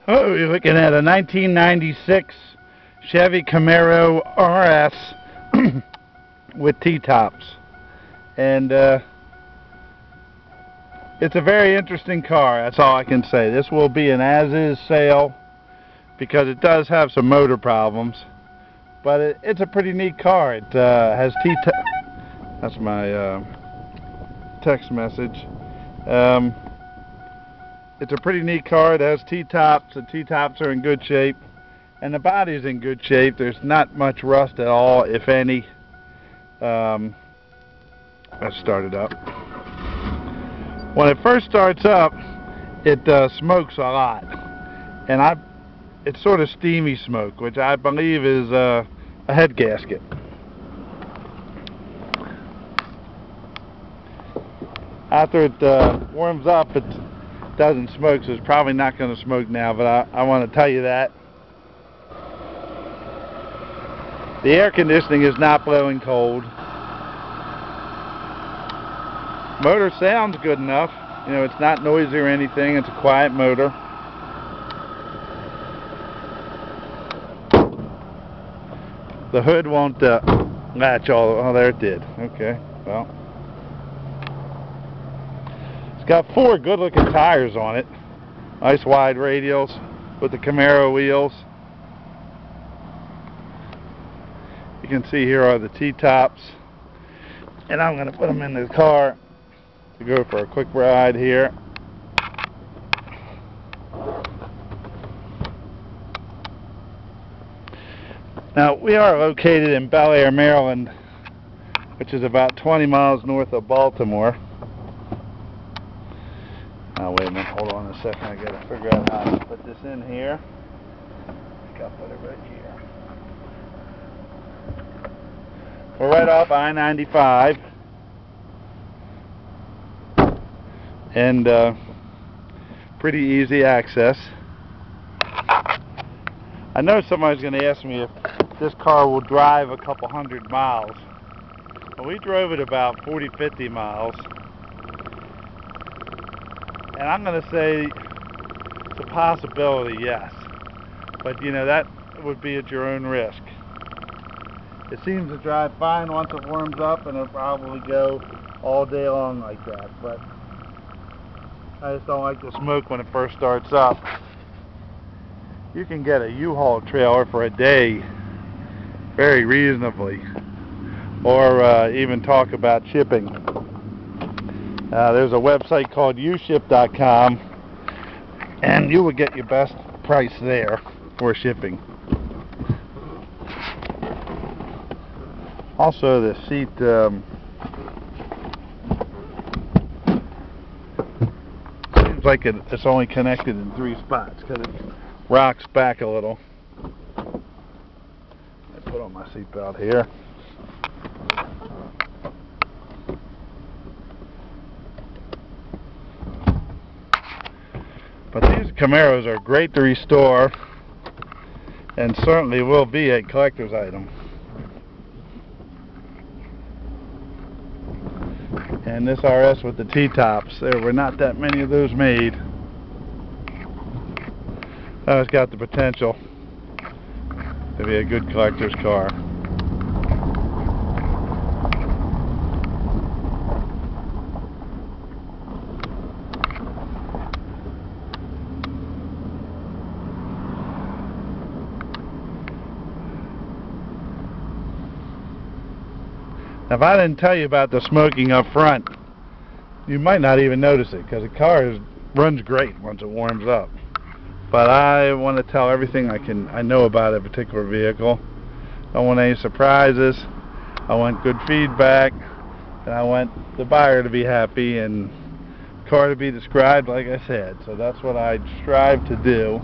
Oh, you're looking at a 1996 Chevy Camaro RS with T-tops. And it's a very interesting car, that's all I can say. This will be an as-is sale because it does have some motor problems. But it's a pretty neat car. It has T-tops. That's my text message. It's a pretty neat car. It has T-tops. The T-tops are in good shape. And the body's in good shape. There's not much rust at all, if any. Let's start it up. When it first starts up, it smokes a lot. And it's sort of steamy smoke, which I believe is a head gasket. After it warms up, it doesn't smoke, so it's probably not going to smoke now, but I want to tell you that. The air conditioning is not blowing cold. Motor sounds good enough. You know, it's not noisy or anything. It's a quiet motor. The hood won't latch all. Oh, there it did. Okay, well. It's got 4 good-looking tires on it. Nice wide radials with the Camaro wheels. You can see here are the T-tops. And I'm going to put them in the car to go for a quick ride here. Now, we are located in Bel Air, Maryland, which is about 20 miles north of Baltimore. Oh, wait a minute, hold on a second, I gotta figure out how to put this in here. I think I'll put it right here. We're right off I-95. And pretty easy access. I know somebody's going to ask me if this car will drive a couple hundred miles. Well, we drove it about 40-50 miles. And I'm going to say it's a possibility, yes. But you know, that would be at your own risk. It seems to drive fine once it warms up, and it'll probably go all day long like that. But I just don't like the smoke when it first starts up. You can get a U-Haul trailer for a day very reasonably, or even talk about shipping. There's a website called uship.com, and you will get your best price there for shipping. Also, the seat seems like it's only connected in 3 spots because it rocks back a little. I put on my seatbelt here. But these Camaros are great to restore and certainly will be a collector's item. And this RS with the T-tops, there were not that many of those made. It's got the potential to be a good collector's car. Now, if I didn't tell you about the smoking up front, you might not even notice it because the car runs great once it warms up. But I want to tell everything I know about a particular vehicle. I don't want any surprises. I want good feedback, and I want the buyer to be happy and the car to be described like I said. So that's what I strive to do.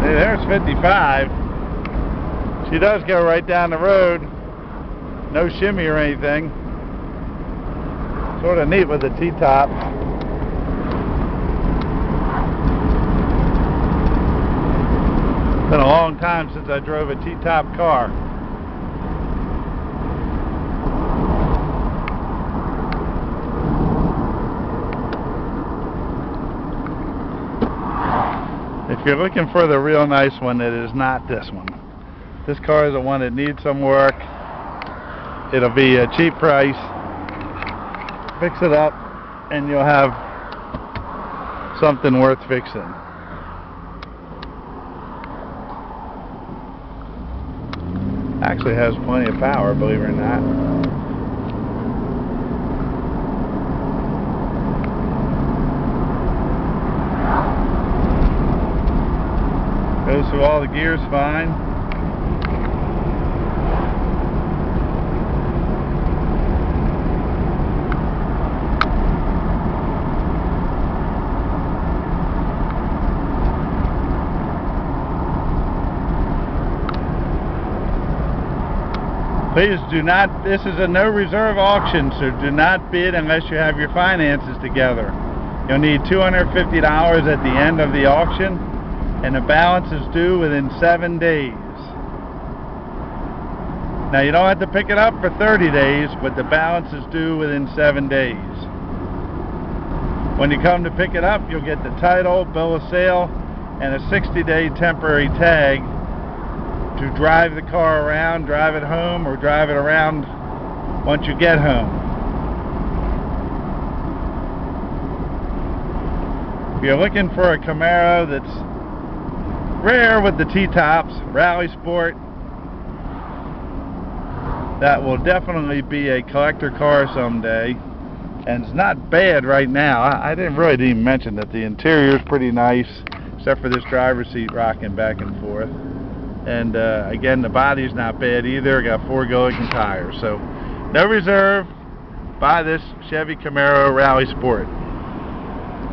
There's 55. She does go right down the road. No shimmy or anything. Sort of neat with the T-top. It's been a long time since I drove a T-top car. If you're looking for the real nice one, it is not this one. This car is the one that needs some work. It'll be a cheap price. Fix it up and you'll have something worth fixing. Actually has plenty of power, believe it or not. Goes through all the gears fine. Please do not, this is a no reserve auction, so do not bid unless you have your finances together. You'll need $250 at the end of the auction, and the balance is due within 7 days. Now you don't have to pick it up for 30 days, but the balance is due within 7 days. When you come to pick it up, you'll get the title, bill of sale, and a 60-day temporary tag to drive the car around, drive it home, or drive it around once you get home. If you're looking for a Camaro that's rare with the T-tops, Rally Sport, that will definitely be a collector car someday. And it's not bad right now. I didn't even mention that the interior is pretty nice, except for this driver's seat rocking back and forth. And again, the body's not bad either. Got 4 good-looking tires. So no reserve. Buy this Chevy Camaro Rally Sport.